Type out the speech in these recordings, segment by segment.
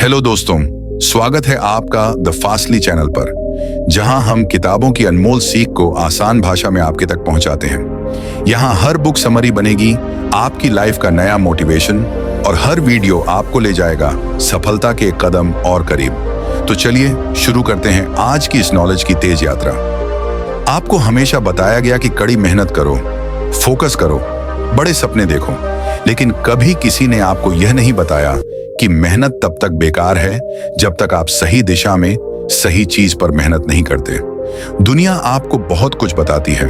Hello दोस्तों, स्वागत है आपका द फास्टली चैनल पर, जहां हम किताबों की अनमोल सीख को आसान भाषा में आपके तक पहुंचाते हैं। यहां हर बुक समरी बनेगी आपकी लाइफ का नया मोटिवेशन और हर वीडियो आपको ले जाएगा सफलता के एक कदम और करीब। तो चलिए शुरू करते हैं आज की इस नॉलेज की तेज यात्रा। आपको हमेशा बताया गया कि कड़ी मेहनत करो, फोकस करो, बड़े सपने देखो, लेकिन कभी किसी ने आपको यह नहीं बताया कि मेहनत तब तक बेकार है जब तक आप सही दिशा में सही चीज पर मेहनत नहीं करते। दुनिया आपको बहुत कुछ बताती है,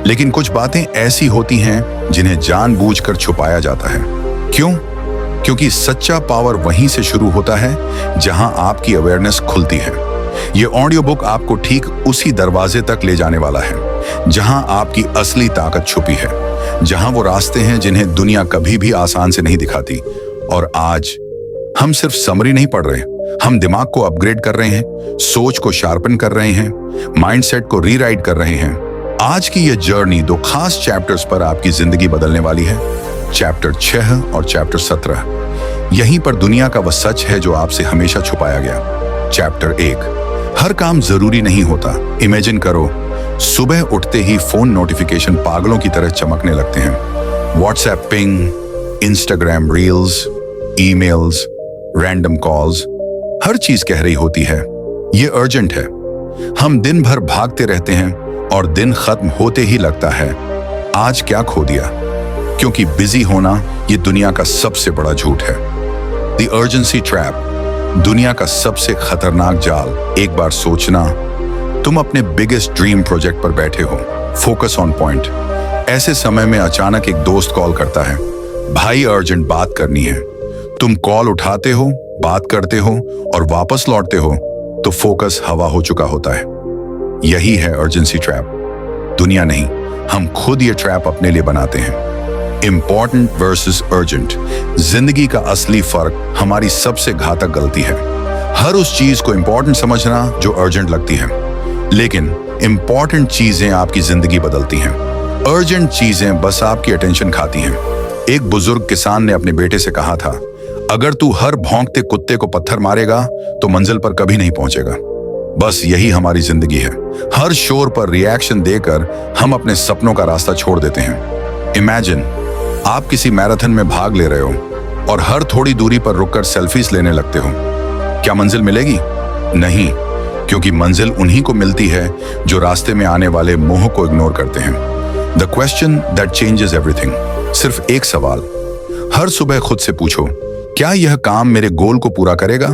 लेकिन कुछ बातें ऐसी होती हैं जिन्हें जानबूझकर छुपाया जाता है। क्यों? क्योंकि सच्चा पावर वहीं से शुरू होता है जहां आपकी अवेयरनेस खुलती है। यह ऑडियो बुक आपको ठीक उसी दरवाजे तक ले जाने वाला है जहां आपकी असली ताकत छुपी है, जहां वो रास्ते हैं जिन्हें दुनिया कभी भी आसान से नहीं दिखाती। और आज हम सिर्फ समरी नहीं पढ़ रहे, हम दिमाग को अपग्रेड कर रहे हैं, सोच को शार्पन कर रहे हैं, माइंडसेट को रीराइट कर रहे हैं। आज की यह जर्नी दो खास चैप्टर्स पर आपकी जिंदगी बदलने वाली है, चैप्टर 6 और चैप्टर 17। यहीं पर दुनिया का वह सच है जो आपसे हमेशा छुपाया गया। चैप्टर 1, हर काम जरूरी नहीं होता। इमेजिन करो, सुबह उठते ही फोन नोटिफिकेशन पागलों की तरह चमकने लगते हैं। WhatsApp ping, Instagram reels, emails, random calls, हर चीज कह रही होती है ये अर्जेंट है। हम दिन भर भागते रहते हैं और दिन खत्म होते ही लगता है आज क्या खो दिया। क्योंकि बिजी होना ये दुनिया का सबसे बड़ा झूठ है। द अर्जेंसी ट्रैप, दुनिया का सबसे खतरनाक जाल। एक बार सोचना, तुम अपने बिगेस्ट ड्रीम प्रोजेक्ट पर बैठे हो, फोकस ऑन पॉइंट। ऐसे समय में अचानक एक दोस्त कॉल करता है, भाई अर्जेंट बात करनी है। तुम कॉल उठाते हो, बात करते हो और वापस लौटते हो तो फोकस हवा हो चुका होता है। यही है अर्जेंसी ट्रैप। दुनिया नहीं, हम खुद ये ट्रैप अपने लिए बनाते हैं। इंपॉर्टेंट वर्सेस अर्जेंट, जिंदगी का असली फर्क हमारी सबसे घातक गलती है। हर उस चीज को इंपॉर्टेंट समझना जो अर्जेंट लगती है, लेकिन इंपॉर्टेंट चीजें आपकी जिंदगी बदलती हैं। अर्जेंट चीजें बस आपकी अटेंशन खाती हैं। एक बुजुर्ग किसान ने अपने बेटे से कहा था, अगर तू हर भौंकते कुत्ते को पत्थर मारेगा तो मंजिल पर कभी नहीं पहुंचेगा। बस यही हमारी जिंदगी है। हर शोर पर रिएक्शन देकर हम अपने सपनों का रास्ता छोड़ देते हैं। इमेजिन, आप किसी मैराथन में भाग ले रहे हो और हर थोड़ी दूरी पर रुककर सेल्फीज लेने लगते हो। क्या मंजिल मिलेगी? नहीं, क्योंकि मंजिल उन्हीं को मिलती है जो रास्ते में आने वाले मोह को इग्नोर करते हैं। The question that changes everything, सिर्फ एक सवाल हर सुबह खुद से पूछो, क्या यह काम मेरे गोल को पूरा करेगा?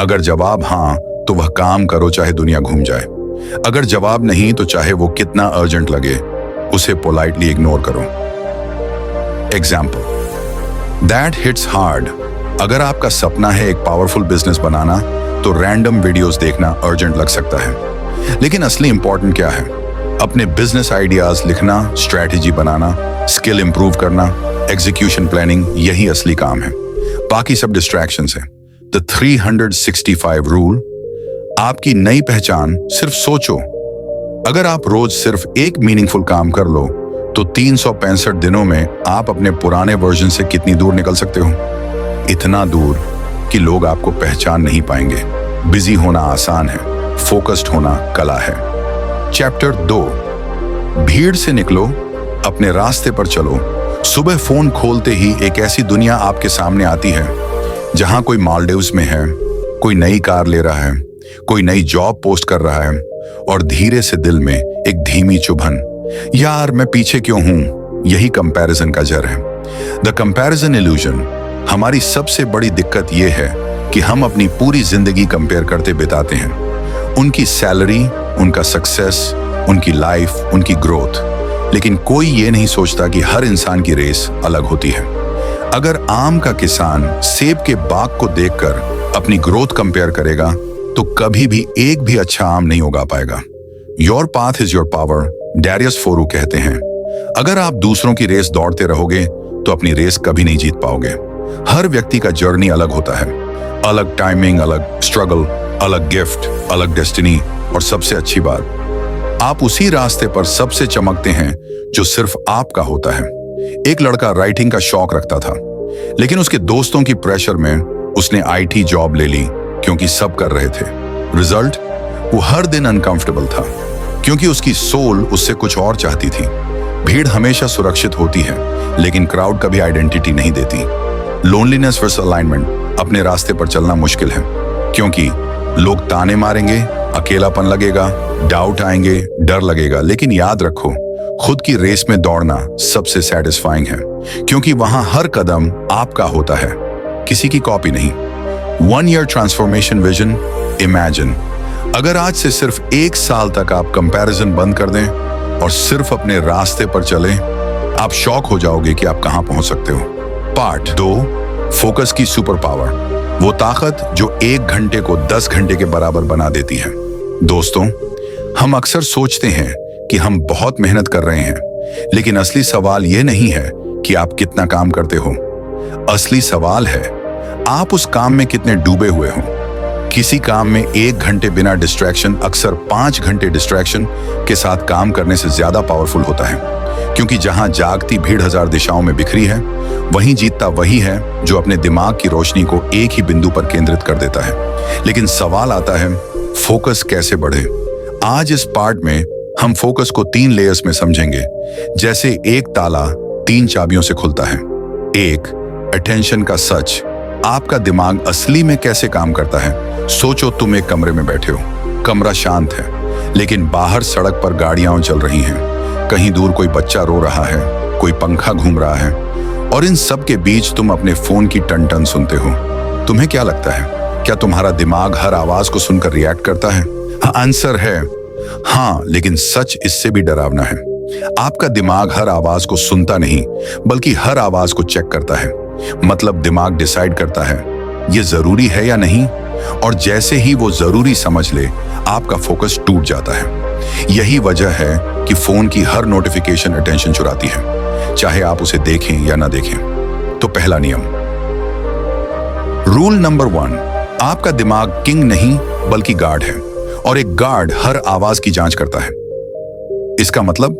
अगर जवाब हाँ, तो वह काम करो चाहे दुनिया घूम जाए। अगर जवाब नहीं, तो चाहे वो कितना अर्जेंट लगे, उसे पोलाइटली इग्नोर करो। एग्जाम्पल दैट हिट्स हार्ड, अगर आपका सपना है एक पावरफुल बिजनेस बनाना, तो रैंडम वीडियोस देखना अर्जेंट लग सकता है, लेकिन असली इंपॉर्टेंट क्या है? अपने बिजनेस आइडियाज लिखना, स्ट्रैटेजी बनाना, स्किल इंप्रूव करना, एग्जीक्यूशन प्लानिंग, यही असली काम है। बाकी सब डिस्ट्रैक्शंस हैं। द 365 रूल, आपकी नई पहचान सिर्फ सोचो। अगर आप रोज सिर्फ एक मीनिंगफुल काम कर लो, तो 365 दिनों में आप अपने पुराने वर्जन से कितनी दूर निकल सकते हो? इतना दूर कि लोग आपको पहचान नहीं पाएंगे। बिजी होना आसान है, फोकस्ड होना कला है। चैप्टर 2, भीड़ से निकलो, अपने रास्ते पर चलो। सुबह फोन खोलते ही एक ऐसी दुनिया आपके सामने आती है जहां कोई मालदीव्स में है, कोई नई कार ले रहा है, कोई नई जॉब पोस्ट कर रहा है, और धीरे से दिल में एक धीमी चुभन, यार मैं पीछे क्यों हूं? यही कंपैरिजन का जड़ है। The comparison illusion. हमारी सबसे बड़ी दिक्कत यह है कि हम अपनी पूरी जिंदगी कंपेयर करते बिताते हैं। उनकी सैलरी, उनका सक्सेस, उनकी लाइफ, उनकी ग्रोथ, लेकिन कोई ये नहीं सोचता कि हर इंसान की रेस अलग होती है। अगर आम का किसान सेब के बाग को देखकर अपनी ग्रोथ कंपेयर करेगा, तो कभी भी एक भी अच्छा आम नहीं उगा पाएगा। Your path is your power, Darius फोरू कहते हैं। अगर आप दूसरों की रेस दौड़ते रहोगे तो अपनी रेस कभी नहीं जीत पाओगे। हर व्यक्ति का जर्नी अलग होता है, अलग टाइमिंग, अलग स्ट्रगल, अलग गिफ्ट, अलग डेस्टिनी, और सबसे अच्छी बात, आप उसी रास्ते पर सबसे चमकते हैं जो सिर्फ आपका होता है। एक लड़का राइटिंग का शौक रखता था, लेकिन उसके दोस्तों की प्रेशर में उसने आईटी जॉब ले ली क्योंकि सब कर रहे थे। रिजल्ट, वो हर दिन अनकंफर्टेबल था क्योंकि उसकी सोल उससे कुछ और चाहती थी। भीड़ हमेशा सुरक्षित होती है, लेकिन क्राउड कभी आइडेंटिटी नहीं देती। लोनलीनेस वर्सेस अलाइनमेंट, अपने रास्ते पर चलना मुश्किल है क्योंकि लोग ताने मारेंगे, अकेलापन लगेगा, डाउट आएंगे, डर लगेगा। लेकिन याद रखो, खुद की रेस में दौड़ना सबसे सेटिस्फाइंग है क्योंकि वहां हर कदम आपका होता है, किसी की कॉपी नहीं। 1 year ट्रांसफॉर्मेशन विजन। इमेजिन अगर आज से सिर्फ 1 साल तक आप कंपैरिजन बंद कर दें और सिर्फ अपने रास्ते पर चलें, आप शॉक हो जाओगे कि आप कहां पहुंच सकते हो। पार्ट 2, फोकस की सुपर पावर, वो ताकत जो 1 घंटे को 10 घंटे के बराबर बना देती है। दोस्तों, हम अक्सर सोचते हैं कि हम बहुत मेहनत कर रहे हैं, लेकिन असली सवाल यह नहीं है कि आप कितना काम करते हो। असली सवाल है आप उस काम में कितने डूबे हुए हो। किसी काम में 1 घंटे बिना डिस्ट्रैक्शन अक्सर 5 घंटे डिस्ट्रैक्शन के साथ काम करने से ज्यादा पावरफुल होता है, क्योंकि जहां जागती भीड़ 1000 दिशाओं में बिखरी है, वहीं जीतता वही है जो अपने दिमाग की रोशनी को एक ही बिंदु पर केंद्रित कर देता है। लेकिन सवाल आता है, फोकस कैसे बढ़े? आज इस पार्ट में हम फोकस को 3 लेयर्स में समझेंगे। जैसे एक ताला 3 चाबियों से खुलता है। 1, अटेंशन का सच, आपका दिमाग असली में कैसे काम करता है। सोचो तुम एक कमरे में बैठे हो, कमरा शांत है, लेकिन बाहर सड़क पर गाड़ियां चल रही हैं, कहीं दूर कोई बच्चा रो रहा है, कोई पंखा घूम रहा है, और इन सब के बीच तुम अपने फोन की टन टन सुनते हो। तुम्हें क्या लगता है, क्या तुम्हारा दिमाग हर आवाज को सुनकर रिएक्ट करता है? आंसर है हाँ, लेकिन सच इससे भी डरावना है। आपका दिमाग हर आवाज को सुनता नहीं, बल्कि हर आवाज को चेक करता है। मतलब दिमाग डिसाइड करता है ये जरूरी है या नहीं, और जैसे ही वो जरूरी समझ ले, आपका फोकस टूट जाता है। यही वजह है कि फोन की हर नोटिफिकेशन अटेंशन चुराती है, चाहे आप उसे देखें या ना देखें। तो पहला नियम, रूल नंबर 1, आपका दिमाग किंग नहीं बल्कि गार्ड है, और एक गार्ड हर आवाज की जांच करता है। इसका मतलब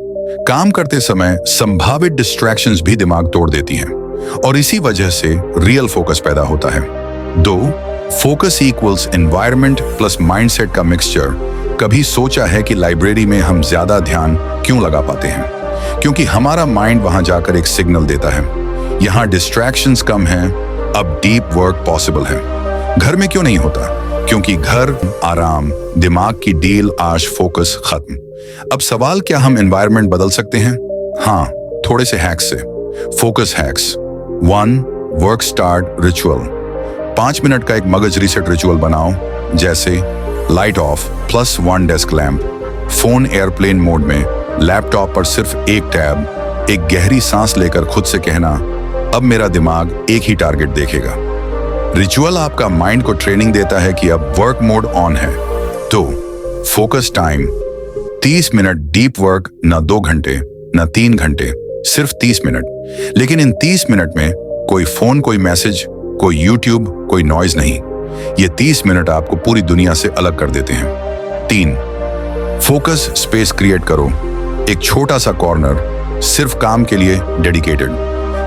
काम करते समय संभावित डिस्ट्रैक्शंस भी दिमाग तोड़ देती हैं, और इसी वजह से रियल फोकस पैदा होता है। 2, focus equals environment plus mindset का मिक्सचर। कभी सोचा है कि लाइब्रेरी में हम ज्यादा ध्यान क्यों लगा पाते हैं? क्योंकि हमारा माइंड वहां जाकर एक सिग्नल देता है, यहां डिस्ट्रैक्शंस कम हैं, अब डीप वर्क पॉसिबल है। घर में क्यों नहीं होता? क्योंकि घर आराम, दिमाग की डील, आज फोकस खत्म। अब सवाल, क्या हम एनवायरनमेंट बदल सकते हैं? हाँ, थोड़े से हैक्स से। Focus hacks. 1, work start ritual. 5 minute का एक मगज रीसेट रिचुअल बनाओ, जैसे light of +1 desk lamp, phone airplane mode में, लैपटॉप पर सिर्फ एक टैब, एक गहरी सांस लेकर खुद से कहना, अब मेरा दिमाग एक ही टारगेट देखेगा। रिचुअल आपका माइंड को ट्रेनिंग देता है कि अब वर्क मोड ऑन है। तो focus time 30 minute deep work, न 2 घंटे न 3 घंटे, सिर्फ 30 मिनट। लेकिन इन 30 मिनट में कोई फोन, कोई मैसेज, कोई यूट्यूब, कोई नॉइज नहीं। ये 30 मिनट आपको पूरी दुनिया से अलग कर देते हैं। 3, फोकस स्पेस क्रिएट करो। एक छोटा सा कॉर्नर सिर्फ काम के लिए डेडिकेटेड।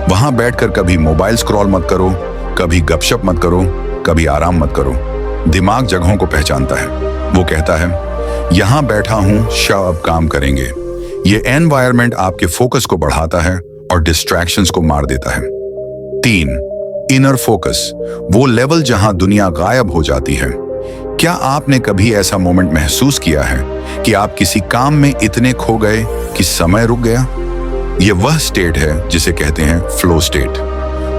वहां बैठकर कभी मोबाइल स्क्रॉल मत करो, कभी गपशप मत करो, कभी आराम मत करो। दिमाग जगहों को पहचानता है, वो कहता है यहां बैठा हूं, शाह अब काम करेंगे। ये एनवायरनमेंट आपके फोकस को बढ़ाता है और डिस्ट्रैक्शंस को मार देता है। 3, इनर फोकस, वो लेवल जहां दुनिया गायब हो जाती है। क्या आपने कभी ऐसा मोमेंट महसूस किया है कि आप किसी काम में इतने खो गए कि समय रुक गया? ये वह स्टेट है जिसे कहते हैं फ्लो स्टेट।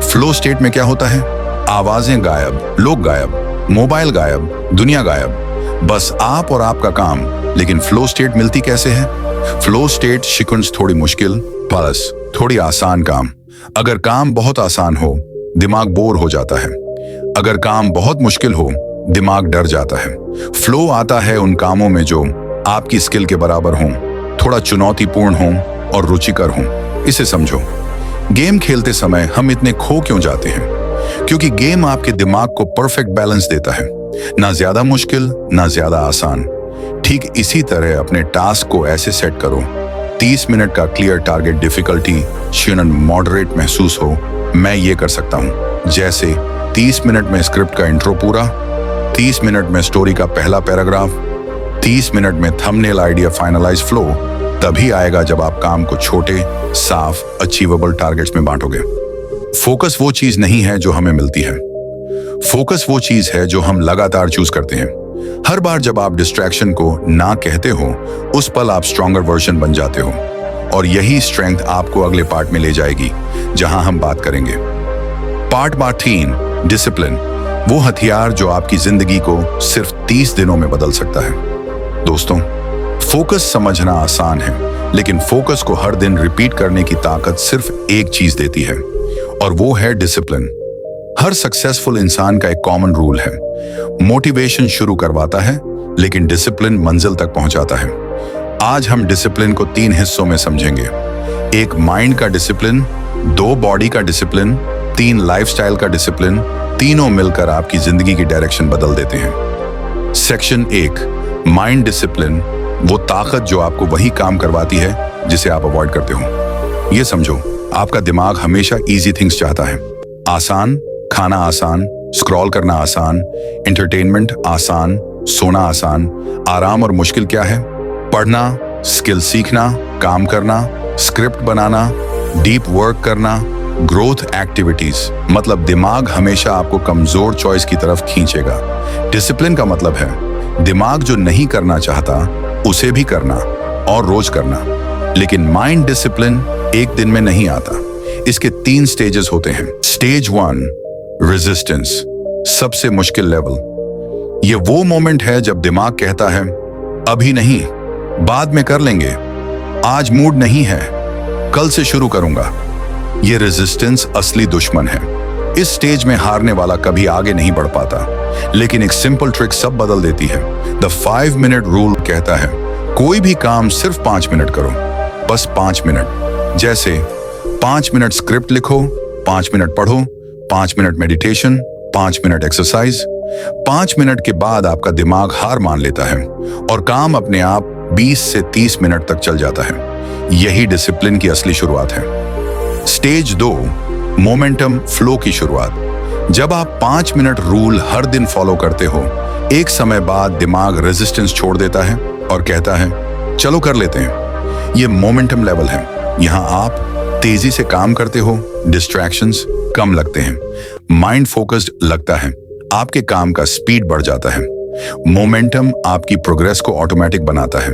फ्लो स्टेट में क्या होता है? आवाजें गायब, लोग गायब, मोबाइल गायब, दुनिया गायब, बस आप और आपका काम। लेकिन फ्लो स्टेट मिलती कैसे है? फ्लो स्टेट सीक्वेंस थोड़ी मुश्किल प्लस थोड़ी आसान काम। अगर काम बहुत आसान हो, दिमाग बोर हो जाता है। अगर काम बहुत मुश्किल हो, दिमाग डर जाता है। फ्लो आता है उन कामों में जो आपकी स्किल के बराबर हों, थोड़ा चुनौतीपूर्ण हों और रुचिकर हों। इसे समझो, गेम खेलते समय हम इतने खो क्यों जाते हैं? क्योंकि गेम आपके दिमाग को परफेक्ट बैलेंस देता है, ना ज्यादा मुश्किल ना ज्यादा आसान। ठीक इसी तरह अपने टास्क को ऐसे सेट करो, 30 मिनट का क्लियर टारगेट, डिफिकल्टी क्षीणन मॉडरेट महसूस हो, मैं ये कर सकता हूँ। जैसे 30 मिनट में स्क्रिप्ट का इंट्रो पूरा, 30 मिनट में स्टोरी का पहला पैराग्राफ, 30 मिनट में थंबनेल आइडिया फाइनलाइज फ्लो तभी आएगा जब आप काम को छोटे, साफ, अचीवेबल टारगेट्स में बांटोगे। फोकस वो चीज नहीं है जो हमें मिलती है, फोकस वो चीज है जो हम लगातार चूज करते हैं। हर बार जब आप डिस्ट्रैक्शन को ना कहते हो, उस पल आप स्ट्रॉन्गर वर्जन बन जाते हो। और यही स्ट्रेंथ आपको अगले पार्ट में ले जाएगी, जहां हम बात करेंगे पार्ट 3, डिसिप्लिन, वो हथियार जो आपकी जिंदगी को सिर्फ 30 दिनों में बदल सकता है। दोस्तों, फोकस समझना आसान है, लेकिन फोकस को हर दिन रिपीट करने की ताकत सिर्फ एक चीज देती है, और वो है डिसिप्लिन। हर सक्सेसफुल इंसान का एक कॉमन रूल है, मोटिवेशन शुरू करवाता है लेकिन डिसिप्लिन मंजिल तक पहुंचाता है। आज हम डिसिप्लिन को 3 हिस्सों में समझेंगे। एक माइंड का डिसिप्लिन, 2 बॉडी का डिसिप्लिन, 3 लाइफस्टाइल का डिसिप्लिन। तीनों मिलकर आपकी जिंदगी की डायरेक्शन बदल देते हैं। सेक्शन 1, माइंड डिसिप्लिन, वो ताकत जो आपको वही काम करवाती है जिसे आप अवॉइड करते हो। ये समझो, आपका दिमाग हमेशा इजी थिंग्स चाहता है। आसान, खाना आसान, स्क्रॉल करना आसान, एंटरटेनमेंट आसान, सोना आसान। आराम और मुश्किल क्या है? पढ़ना, स्किल सीखना, काम करना, स्क्रिप्ट बनाना, डीप वर्क करना, ग्रोथ एक्टिविटीज। मतलब दिमाग हमेशा आपको कमजोर चॉइस की तरफ खींचेगा। डिसिप्लिन का मतलब है दिमाग जो नहीं करना चाहता उसे भी करना और रोज करना। लेकिन माइंड डिसिप्लिन एक दिन में नहीं आता। इसके 3 स्टेजेस होते हैं। स्टेज 1, रेजिस्टेंस, सबसे मुश्किल लेवल। ये वो मोमेंट है जब दिमाग कहता है अभी नहीं, बाद में कर लेंगे, आज मूड नहीं है, कल से शुरू करूंगा। ये रेजिस्टेंस असली दुश्मन है। इस स्टेज में हारने वाला कभी आगे नहीं बढ़ पाता, लेकिन एक सिंपल ट्रिक सब बदल देती है। द 5 मिनट रूल कहता है कोई भी काम सिर्फ 5 मिनट करो, बस 5 मिनट। जैसे 5 मिनट स्क्रिप्ट लिखो, 5 मिनट पढ़ो, 5 minute meditation, 5 minute exercise. 5 minute के बाद आपका दिमाग हार मान लेता है और काम अपने आप 20 से 30 मिनट तक चल जाता है। यही डिसिप्लिन की असली शुरुआत है। स्टेज 2, मोमेंटम फ्लो की शुरुआत। जब आप 5 मिनट रूल हर दिन फॉलो करते हो, एक समय बाद दिमाग रेजिस्टेंस छोड़ देता है और कहता है चलो कर लेते हैं। ये मोमेंटम लेवल है। यहाँ आप तेजी से काम करते हो, डिस्ट्रैक्शंस कम लगते हैं, माइंड फोकस्ड लगता है, आपके काम का स्पीड बढ़ जाता है। मोमेंटम आपकी प्रोग्रेस को ऑटोमेटिक बनाता है।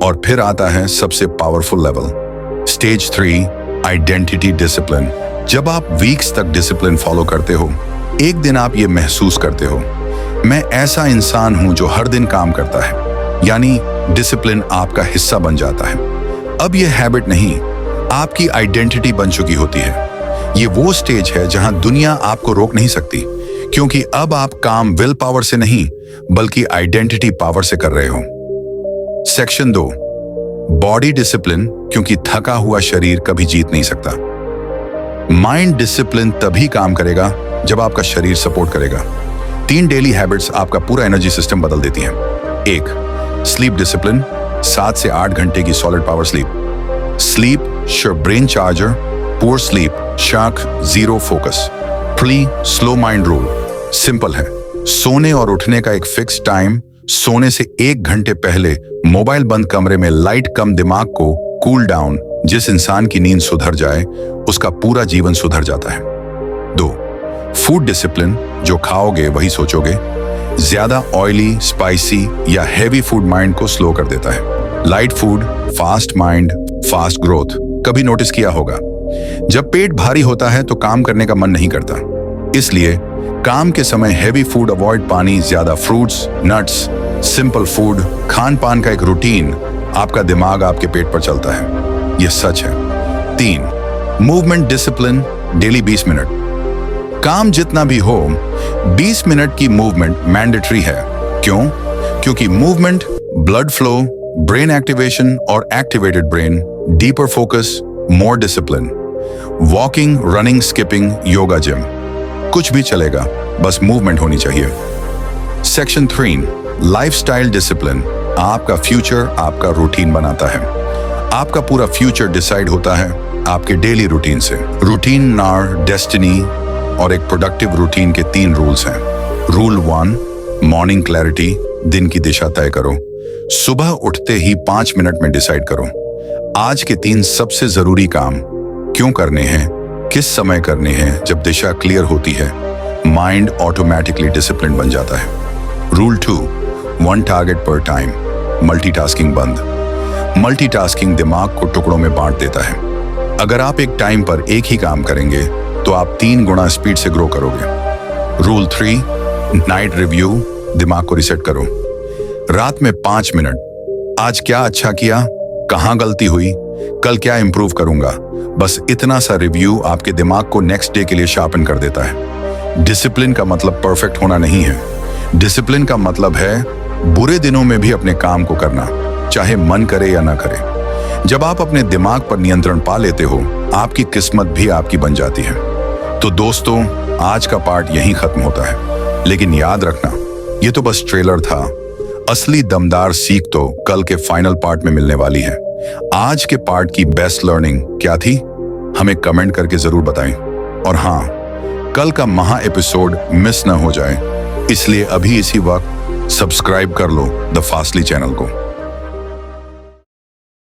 और फिर आता है सबसे powerful level, stage 3, identity discipline. जब आप वीक्स तक डिसिप्लिन फॉलो करते हो, एक दिन आप ये महसूस करते हो मैं ऐसा इंसान हूं जो हर दिन काम करता है। यानी डिसिप्लिन आपका हिस्सा बन जाता है। अब ये हैबिट नहीं, आपकी आइडेंटिटी बन चुकी होती है। ये वो स्टेज है जहां दुनिया आपको रोक नहीं सकती, क्योंकि अब आप काम विल पावर से नहीं बल्कि आइडेंटिटी पावर से कर रहे हो। सेक्शन 2, बॉडी डिसिप्लिन, क्योंकि थका हुआ शरीर कभी जीत नहीं सकता। माइंड डिसिप्लिन तभी काम करेगा जब आपका शरीर सपोर्ट करेगा। 3 डेली हैबिट्स आपका पूरा एनर्जी सिस्टम बदल देती हैं। 1, स्लीप डिसिप्लिन, 7 से 8 घंटे की solid power sleep. Sleep your brain charger, poor sleep shark zero focus. Plea slow mind rule simple है, सोने और उठने का एक फिक्स टाइम। सोने से 1 घंटे पहले मोबाइल बंद, कमरे में लाइट कम, दिमाग को कूल डाउन। जिस इंसान की नींद सुधर जाए उसका पूरा जीवन सुधर जाता है। 2, फूड डिसिप्लिन, जो खाओगे वही सोचोगे। ज्यादा ऑयली, स्पाइसी या हेवी फूड माइंड को स्लो कर देता है। Light food, fast mind, fast growth. कभी नोटिस किया होगा, जब पेट भारी होता है तो काम करने का मन नहीं करता। इसलिए काम के समय हेवी फूड अवॉइड, पानी, ज्यादा fruits, nuts, simple food. Khan पान का एक रूटीन, आपका दिमाग आपके पेट पर चलता है। यह सच है। 3, मूवमेंट डिसिप्लिन, डेली 20 मिनट। काम जितना भी हो, 20 मिनट की मूवमेंट मैंडेटरी है। क्यों? क्योंकि movement, blood flow, brain activation और activated brain, deeper focus, more discipline. Walking, running, skipping, yoga, gym, कुछ भी चलेगा, बस मूवमेंट होनी चाहिए। Section 3, lifestyle discipline. आपका फ्यूचर आपका रूटीन बनाता है। आपका पूरा फ्यूचर डिसाइड होता है आपके डेली रूटीन से। रूटीन आर डेस्टिनी, और एक प्रोडक्टिव रूटीन के 3 रूल्स हैं। रूल 1, मॉर्निंग क्लैरिटी, दिन की दिशा तय करो। सुबह उठते ही 5 मिनट में डिसाइड करो आज के 3 सबसे जरूरी काम क्यों करने हैं, किस समय करने हैं। जब दिशा क्लियर होती है, माइंड ऑटोमेटिकली डिसिप्लिन बन जाता है। रूल 2, 1 टारगेट पर टाइम, मल्टीटास्किंग बंद। मल्टीटास्किंग दिमाग को टुकड़ों में बांट देता है। अगर आप एक टाइम पर एक ही काम करेंगे तो आप 3 गुना स्पीड से ग्रो करोगे। रूल 3, नाइट रिव्यू, दिमाग को रिसेट करो। रात में 5 मिनट, आज क्या अच्छा किया, कहां गलती हुई, कल क्या इंप्रूव करूंगा। बस इतना सा रिव्यू आपके दिमाग को नेक्स्ट डे के लिए शार्पन कर देता है। डिसिप्लिन का मतलब परफेक्ट होना नहीं है। डिसिप्लिन का मतलब है बुरे दिनों में भी अपने काम को करना, चाहे मन करे या ना करे। जब आप अपने दिमाग पर नियंत्रण पा लेते हो, आपकी किस्मत भी आपकी बन जाती है। तो दोस्तों, आज का पार्ट यहीं खत्म होता है, लेकिन याद रखना, ये तो बस ट्रेलर था। असली दमदार सीख तो कल के फाइनल पार्ट में मिलने वाली है। आज के पार्ट की बेस्ट लर्निंग क्या थी, हमें कमेंट करके जरूर बताएं। और हाँ, कल का महा एपिसोड मिस ना हो जाए, इसलिए अभी इसी वक्त सब्सक्राइब कर लो द फास्टली चैनल को।